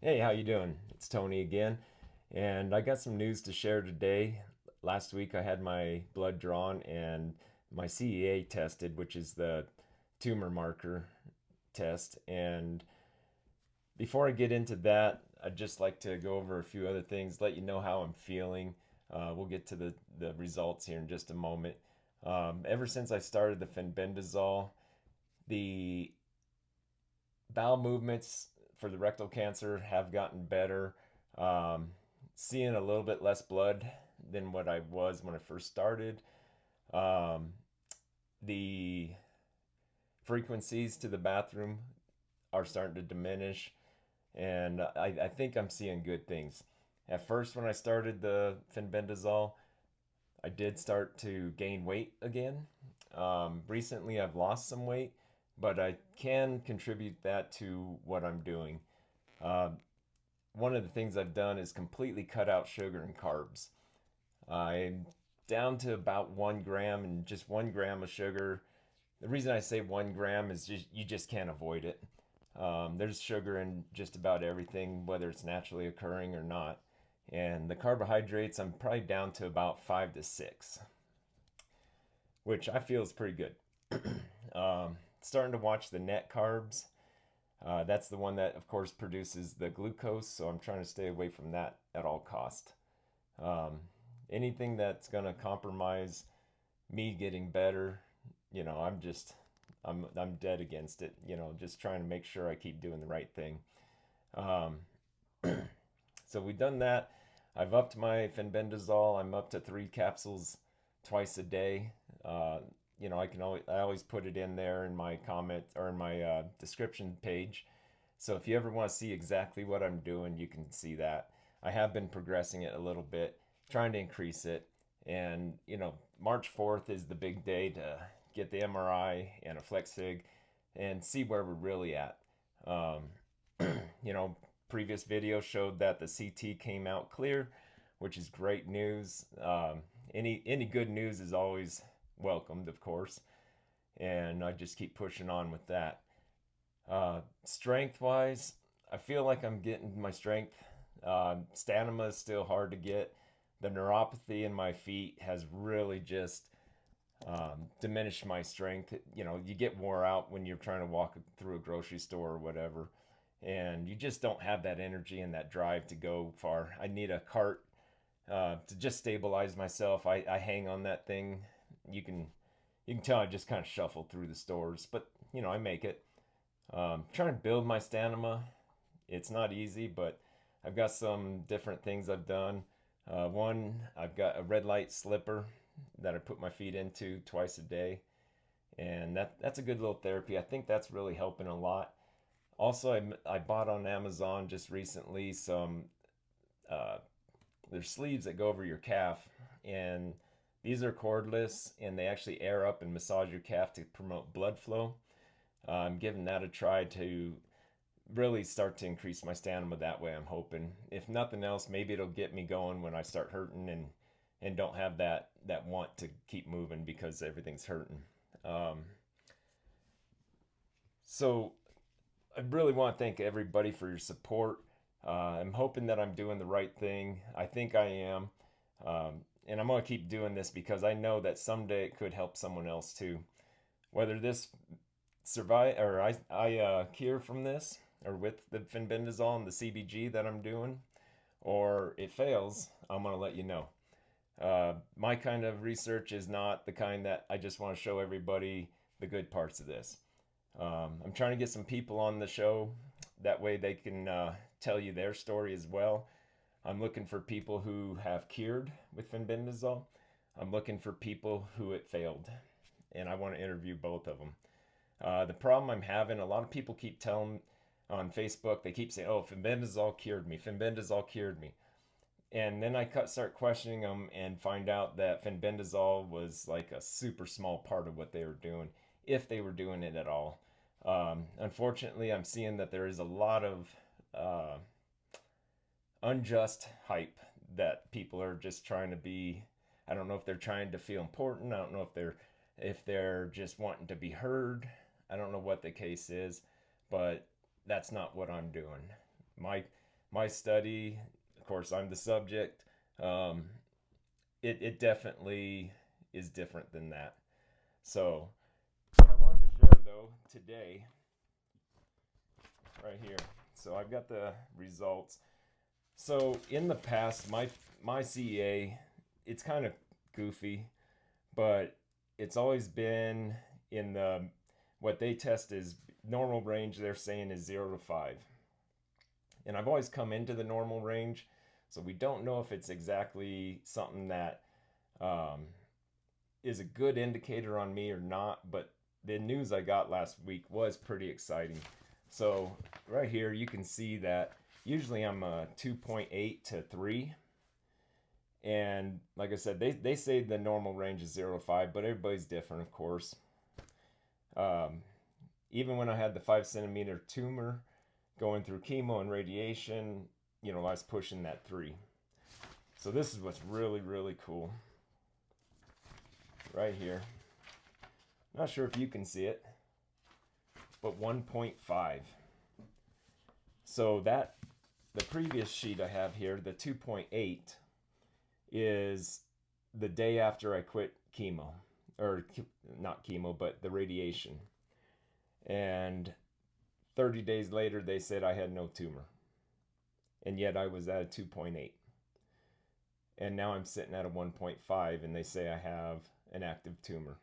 Hey, how you doing? It's Tony again, and I got some news to share today. Last week I had my blood drawn and my CEA tested, which is the tumor marker test. And before I get into that, I'd just like to go over a few other things, let you know how I'm feeling. We'll get to the results here in just a moment. Ever since I started the fenbendazole, the bowel movements for the rectal cancer have gotten better. Um, Seeing a little bit less blood than what I was when I first started. Um, the frequencies to the bathroom are starting to diminish, and I think I'm seeing good things. At first, when I started the fenbendazole, I did start to gain weight again. Recently, I've lost some weight, but I can contribute that to what I'm doing. Uh, One of the things I've done is completely cut out sugar and carbs. I'm down to about 1 gram and just 1 gram of sugar. The reason I say 1 gram is you just can't avoid it. There's sugar in just about everything, whether it's naturally occurring or not. And the carbohydrates, I'm probably down to about 5 to 6, which I feel is pretty good. Starting to watch the net carbs. That's the one that, of course, produces the glucose, so I'm trying to stay away from that at all cost. Um, Anything that's going to compromise me getting better, I'm dead against it. Just trying to make sure I keep doing the right thing. Um, so we've done that. I've upped my fenbendazole. I'm up to 3 capsules twice a day. Uh, I always put it in there in my comment or in my description page. So if you ever want to see exactly what I'm doing, you can see that. I have been progressing it a little bit, trying to increase it. And, March 4th is the big day to get the MRI and a flex sig and see where we're really at. Um, you know, Previous video showed that the CT came out clear, which is great news. Any good news is always welcomed, of course, and I just keep pushing on with that. Strength wise, I feel like I'm getting my strength. Stamina is still hard to get. The neuropathy in my feet has really just diminished my strength. You get wore out when you're trying to walk through a grocery store or whatever, and you just don't have that energy and that drive to go far. I need a cart to just stabilize myself. I hang on that thing. You can tell I just kind of shuffle through the stores, but I make it. Trying to build my stamina. It's not easy, but I've got some different things I've done. One, I've got a red light slipper that I put my feet into twice a day, and that's a good little therapy. I think that's really helping a lot. Also, I bought on Amazon just recently some uh, there's sleeves that go over your calf, and these are cordless, and they actually air up and massage your calf to promote blood flow. I'm giving that a try to really start to increase my stamina that way. I'm hoping, if nothing else, maybe it'll get me going when I start hurting and don't have that want to keep moving because everything's hurting. Um, so I really want to thank everybody for your support. I'm hoping that I'm doing the right thing. I think I am. And I'm going to keep doing this because I know that someday it could help someone else too. Whether this survive or I cure from this or with the fenbendazole and the CBG that I'm doing, or it fails, I'm going to let you know. My kind of research is not the kind that I just want to show everybody the good parts of this. I'm trying to get some people on the show. That way they can tell you their story as well. I'm looking for people who have cured with fenbendazole. I'm looking for people who it failed. And I want to interview both of them. The problem I'm having, a lot of people keep telling on Facebook, they keep saying, oh, fenbendazole cured me. Fenbendazole cured me. And then I start questioning them and find out that fenbendazole was like a super small part of what they were doing, if they were doing it at all. Unfortunately, I'm seeing that there is a lot of uh, unjust hype that people are just trying to be. I don't know if they're trying to feel important. I don't know if they're just wanting to be heard. I don't know what the case is, but that's not what I'm doing. My my study, of course, I'm the subject. Um, it definitely is different than that. So, what I wanted to share though today, right here. So I've got the results. So in the past, my CEA, it's kind of goofy, but it's always been in the what they test is normal range. They're saying is 0 to 5, and I've always come into the normal range. So we don't know if it's exactly something that um, is a good indicator on me or not. But the news I got last week was pretty exciting. So right here, you can see that usually I'm a 2.8 to 3. And like I said, they say the normal range is 0 to 5, but everybody's different, of course. Um, Even when I had the 5 centimeter tumor going through chemo and radiation, I was pushing that 3. So this is what's really, really cool. Right here. Not sure if you can see it, but 1.5. So the previous sheet I have here, the 2.8, is the day after I quit chemo, or not chemo, but the radiation. And 30 days later, they said I had no tumor. And yet I was at a 2.8. And now I'm sitting at a 1.5, and they say I have an active tumor.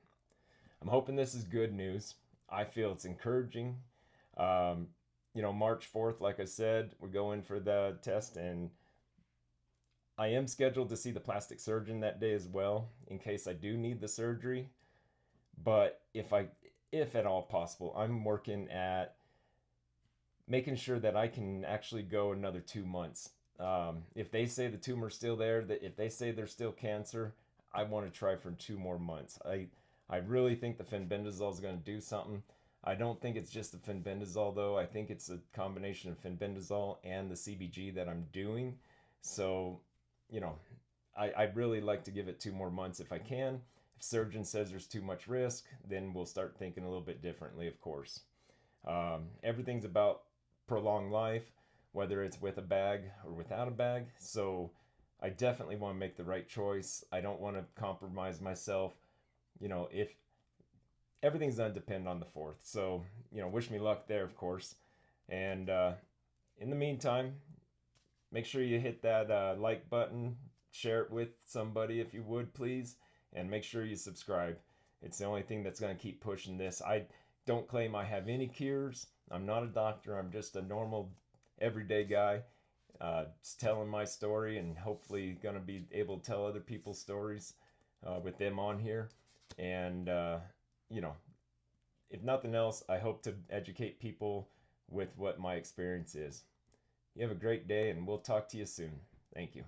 I'm hoping this is good news. I feel it's encouraging. March 4th, like I said, we're going for the test, and I am scheduled to see the plastic surgeon that day as well, in case I do need the surgery. But if at all possible, I'm working at making sure that I can actually go another 2 months. If they say the tumor's still there, that if they say there's still cancer, I want to try for 2 more months. I really think the fenbendazole is going to do something. I don't think it's just the fenbendazole though. I think it's a combination of fenbendazole and the CBG that I'm doing. So, you know, I'd really like to give it 2 more months if I can. If surgeon says there's too much risk, then we'll start thinking a little bit differently, of course. Everything's about prolonged life, whether it's with a bag or without a bag. So I definitely want to make the right choice. I don't want to compromise myself. If everything's going to depend on the 4th. So, wish me luck there, of course. And in the meantime, make sure you hit that like button, share it with somebody if you would, please, and make sure you subscribe. It's the only thing that's going to keep pushing this. I don't claim I have any cures. I'm not a doctor. I'm just a normal, everyday guy, just telling my story, and hopefully going to be able to tell other people's stories with them on here. And, if nothing else, I hope to educate people with what my experience is. You have a great day, and we'll talk to you soon. Thank you.